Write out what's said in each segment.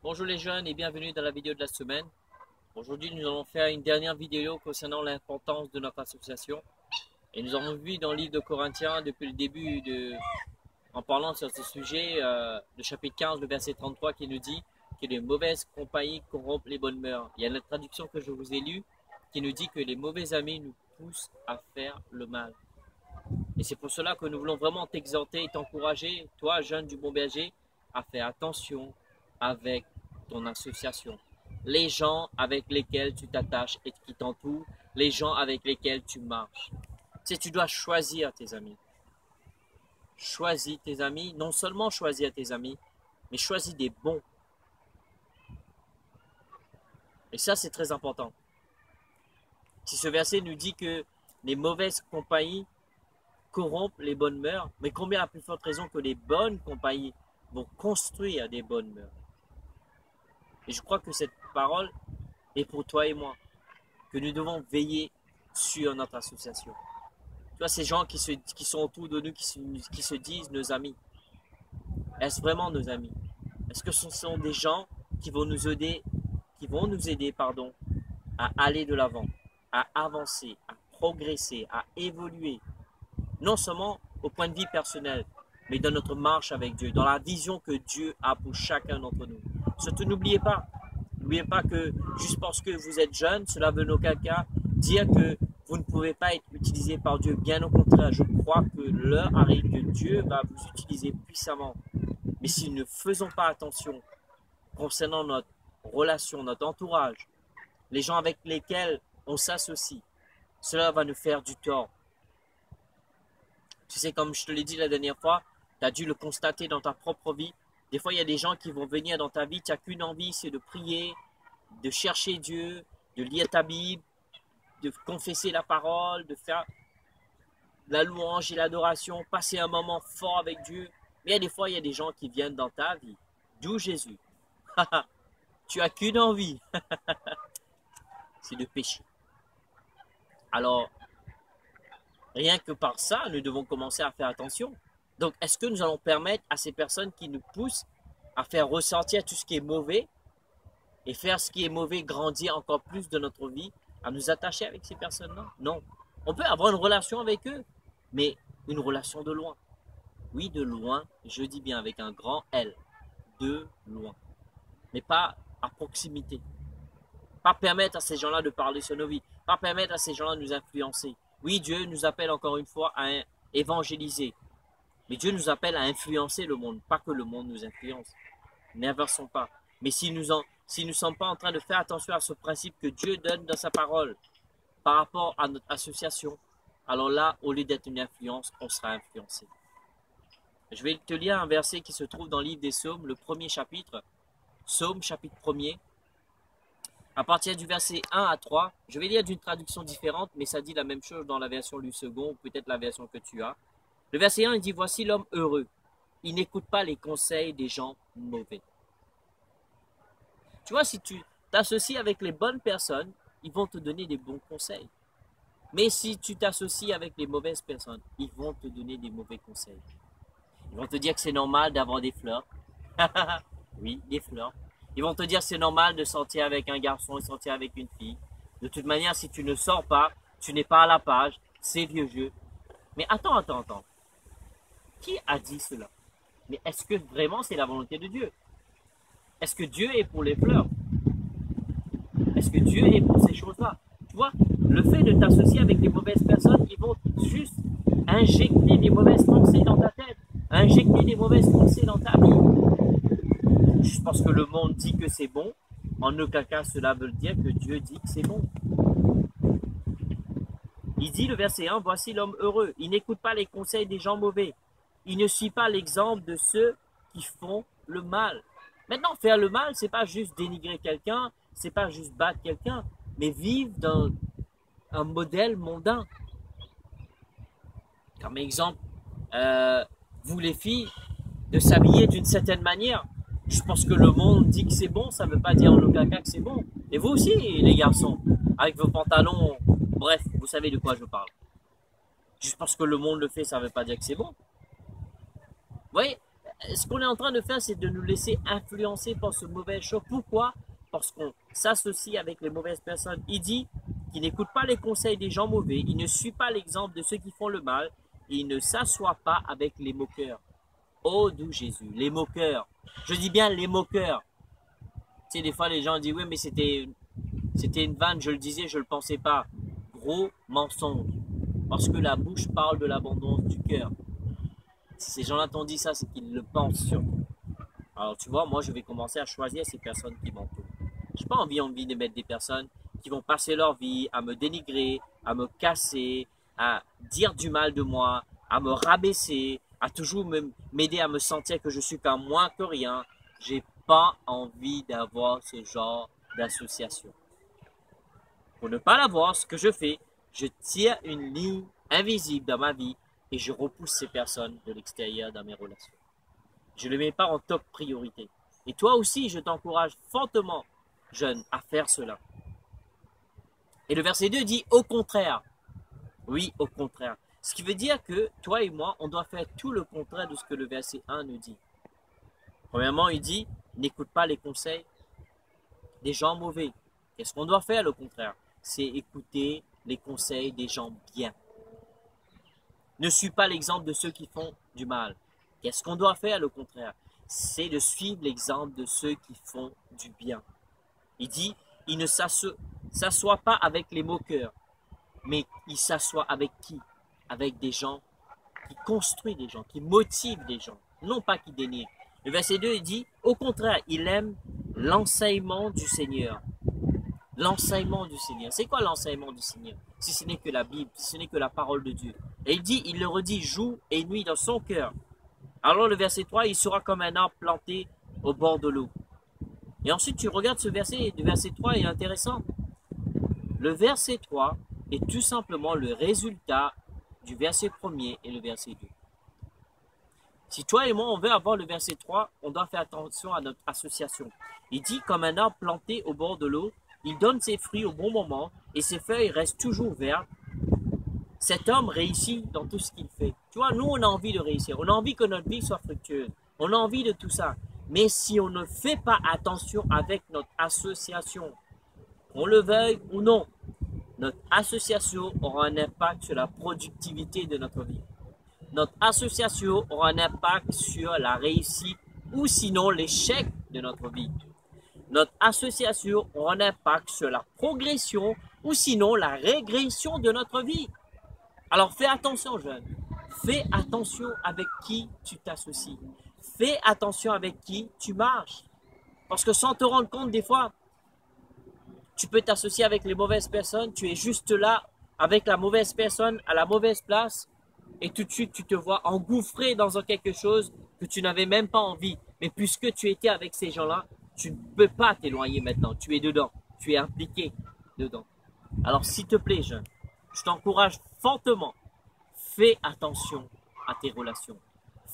Bonjour les jeunes et bienvenue dans la vidéo de la semaine. Aujourd'hui, nous allons faire une dernière vidéo concernant l'importance de notre association. Et nous avons vu dans le livre de Corinthiens, depuis le début, en parlant sur ce sujet, le chapitre 15, le verset 33, qui nous dit que les mauvaises compagnies corrompent les bonnes mœurs. Il y a une traduction que je vous ai lue qui nous dit que les mauvais amis nous poussent à faire le mal. Et c'est pour cela que nous voulons vraiment t'exhorter et t'encourager, toi, jeune du Bon Berger, à faire attention avec ton association. Les gens avec lesquels tu t'attaches et qui t'entourent, les gens avec lesquels tu marches. Tu sais, tu dois choisir tes amis. Choisis tes amis, non seulement choisir tes amis, mais choisis des bons. Et ça, c'est très important. Si ce verset nous dit que les mauvaises compagnies corrompent les bonnes mœurs, mais combien à plus forte raison que les bonnes compagnies vont construire des bonnes mœurs. Et je crois que cette parole est pour toi et moi, que nous devons veiller sur notre association. Tu vois, ces gens qui sont autour de nous, qui se disent nos amis, est-ce vraiment nos amis? Est-ce que ce sont des gens qui vont nous aider, à aller de l'avant, à avancer, à progresser, à évoluer, non seulement au point de vue personnel, mais dans notre marche avec Dieu, dans la vision que Dieu a pour chacun d'entre nous. Surtout, n'oubliez pas que juste parce que vous êtes jeune, cela veut en aucun cas dire que vous ne pouvez pas être utilisé par Dieu. Bien au contraire, je crois que l'heure arrive que Dieu va vous utiliser puissamment. Mais si nous ne faisons pas attention concernant notre relation, notre entourage, les gens avec lesquels on s'associe, cela va nous faire du tort. Tu sais, comme je te l'ai dit la dernière fois, tu as dû le constater dans ta propre vie. Des fois, il y a des gens qui vont venir dans ta vie, tu n'as qu'une envie, c'est de prier, de chercher Dieu, de lire ta Bible, de confesser la parole, de faire la louange et l'adoration, passer un moment fort avec Dieu. Mais il y a des fois, il y a des gens qui viennent dans ta vie, d'où Jésus. Tu n'as qu'une envie, c'est de pécher. Alors, rien que par ça, nous devons commencer à faire attention. Donc, est-ce que nous allons permettre à ces personnes qui nous poussent à faire ressortir tout ce qui est mauvais et faire ce qui est mauvais grandir encore plus de notre vie, à nous attacher avec ces personnes-là? Non. On peut avoir une relation avec eux, mais une relation de loin. Oui, de loin, je dis bien avec un grand L. De loin. Mais pas à proximité. Pas permettre à ces gens-là de parler sur nos vies. Pas permettre à ces gens-là de nous influencer. Oui, Dieu nous appelle encore une fois à évangéliser. Mais Dieu nous appelle à influencer le monde, pas que le monde nous influence. N'inversons pas. Mais si nous ne sommes pas en train de faire attention à ce principe que Dieu donne dans sa parole par rapport à notre association, alors là, au lieu d'être une influence, on sera influencé. Je vais te lire un verset qui se trouve dans le livre des Psaumes, le premier chapitre, Psaume chapitre 1er, à partir du verset 1 à 3. Je vais lire d'une traduction différente, mais ça dit la même chose dans la version du second, ou peut-être la version que tu as. Le verset 1, il dit « Voici l'homme heureux. Il n'écoute pas les conseils des gens mauvais. » Tu vois, si tu t'associes avec les bonnes personnes, ils vont te donner des bons conseils. Mais si tu t'associes avec les mauvaises personnes, ils vont te donner des mauvais conseils. Ils vont te dire que c'est normal d'avoir des fleurs. Oui, des fleurs. Ils vont te dire que c'est normal de sortir avec un garçon et sortir avec une fille. De toute manière, si tu ne sors pas, tu n'es pas à la page, c'est vieux jeu. Mais attends. Qui a dit cela? Mais est-ce que vraiment c'est la volonté de Dieu? Est-ce que Dieu est pour les fleurs? Est-ce que Dieu est pour ces choses-là? Tu vois, le fait de t'associer avec des mauvaises personnes, ils vont juste injecter des mauvaises pensées dans ta tête, injecter des mauvaises pensées dans ta vie. Juste parce que le monde dit que c'est bon, en aucun cas cela veut dire que Dieu dit que c'est bon. Il dit le verset 1, « Voici l'homme heureux. Il n'écoute pas les conseils des gens mauvais. Il ne suit pas l'exemple de ceux qui font le mal. » Maintenant, faire le mal, c'est pas juste dénigrer quelqu'un, c'est pas juste battre quelqu'un, mais vivre dans un modèle mondain. Comme exemple, vous les filles, de s'habiller d'une certaine manière. Je pense que le monde dit que c'est bon, ça ne veut pas dire en aucun cas que c'est bon. Et vous aussi, les garçons, avec vos pantalons, bref, vous savez de quoi je parle. Juste parce que le monde le fait, ça ne veut pas dire que c'est bon. Vous voyez, ce qu'on est en train de faire, c'est de nous laisser influencer par ce mauvais choix. Pourquoi? Parce qu'on s'associe avec les mauvaises personnes. Il dit qu'il n'écoute pas les conseils des gens mauvais, il ne suit pas l'exemple de ceux qui font le mal, et il ne s'assoit pas avec les moqueurs. Oh, doux Jésus, les moqueurs. Je dis bien les moqueurs. Tu sais, des fois, les gens disent, oui, mais c'était une vanne, je le disais, je ne le pensais pas. Gros mensonge. Parce que la bouche parle de l'abondance du cœur. Si ces gens-là t'ont dit ça, c'est qu'ils le pensent surtout. Alors, tu vois, moi, je vais commencer à choisir ces personnes qui m'entourent. Je n'ai pas envie de mettre des personnes qui vont passer leur vie à me dénigrer, à me casser, à dire du mal de moi, à me rabaisser, à toujours m'aider à me sentir que je suis pas moins que rien. J'ai pas envie d'avoir ce genre d'association. Pour ne pas l'avoir, ce que je fais, je tire une ligne invisible dans ma vie et je repousse ces personnes de l'extérieur dans mes relations. Je ne les mets pas en top priorité. Et toi aussi, je t'encourage fortement, jeune, à faire cela. Et le verset 2 dit au contraire. Oui, au contraire. Ce qui veut dire que toi et moi, on doit faire tout le contraire de ce que le verset 1 nous dit. Premièrement, il dit, n'écoute pas les conseils des gens mauvais. Qu'est-ce qu'on doit faire, le contraire? C'est écouter les conseils des gens bien. Ne suis pas l'exemple de ceux qui font du mal. Qu'est-ce qu'on doit faire, le contraire? C'est de suivre l'exemple de ceux qui font du bien. Il dit, il ne s'assoit pas avec les moqueurs, mais il s'assoit avec qui? Avec des gens qui construisent des gens, qui motivent des gens, non pas qui dénigrent. Le verset 2, il dit, au contraire, il aime l'enseignement du Seigneur. L'enseignement du Seigneur. C'est quoi l'enseignement du Seigneur? Si ce n'est que la Bible, si ce n'est que la parole de Dieu. Et il dit, il le redit jour et nuit dans son cœur. Alors le verset 3, il sera comme un arbre planté au bord de l'eau. Et ensuite, tu regardes ce verset, le verset 3 est intéressant. Le verset 3 est tout simplement le résultat du verset 1er et le verset 2. Si toi et moi, on veut avoir le verset 3, on doit faire attention à notre association. Il dit, comme un arbre planté au bord de l'eau, il donne ses fruits au bon moment et ses feuilles restent toujours vertes. Cet homme réussit dans tout ce qu'il fait. Tu vois, nous, on a envie de réussir. On a envie que notre vie soit fructueuse. On a envie de tout ça. Mais si on ne fait pas attention avec notre association, qu'on le veuille ou non, notre association aura un impact sur la productivité de notre vie. Notre association aura un impact sur la réussite ou sinon l'échec de notre vie. Notre association aura un impact sur la progression ou sinon la régression de notre vie. Alors fais attention, jeune. Fais attention avec qui tu t'associes. Fais attention avec qui tu marches. Parce que sans te rendre compte, des fois, tu peux t'associer avec les mauvaises personnes. Tu es juste là avec la mauvaise personne à la mauvaise place. Et tout de suite, tu te vois engouffré dans quelque chose que tu n'avais même pas envie. Mais puisque tu étais avec ces gens-là, tu ne peux pas t'éloigner maintenant. Tu es dedans. Tu es impliqué dedans. Alors, s'il te plaît, jeune, je t'encourage fortement. Fais attention à tes relations.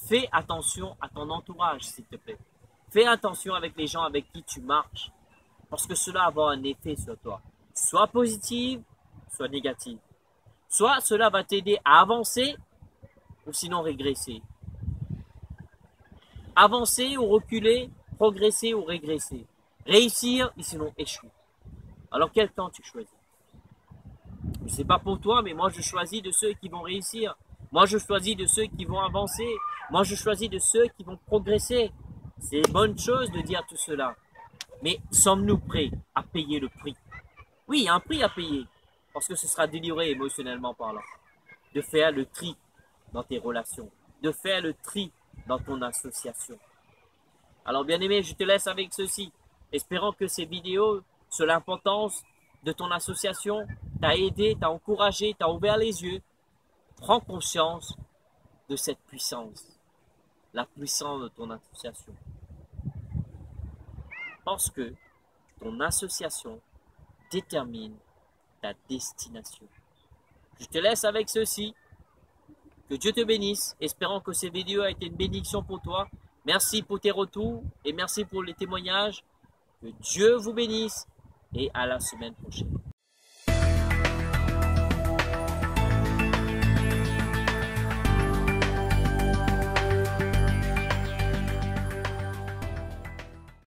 Fais attention à ton entourage, s'il te plaît. Fais attention avec les gens avec qui tu marches. Parce que cela va avoir un effet sur toi. Soit positif, soit négatif. Soit cela va t'aider à avancer, ou sinon régresser. Avancer ou reculer, progresser ou régresser. Réussir, ou sinon échouer. Alors quel temps tu choisis? Je ne sais pas pour toi, mais moi je choisis de ceux qui vont réussir. Moi je choisis de ceux qui vont avancer. Moi je choisis de ceux qui vont progresser. C'est une bonne chose de dire tout cela. Mais sommes-nous prêts à payer le prix? Oui, il y a un prix à payer. Parce que ce sera délivré émotionnellement parlant. De faire le tri dans tes relations. De faire le tri dans ton association. Alors bien aimé, je te laisse avec ceci. Espérant que ces vidéos sur l'importance de ton association t'a aidé, t'a encouragé, t'a ouvert les yeux. Prends conscience de cette puissance. La puissance de ton association. Parce que ton association détermine ta destination. Je te laisse avec ceci. Que Dieu te bénisse. Espérant que ces vidéos ont été une bénédiction pour toi. Merci pour tes retours et merci pour les témoignages. Que Dieu vous bénisse et à la semaine prochaine.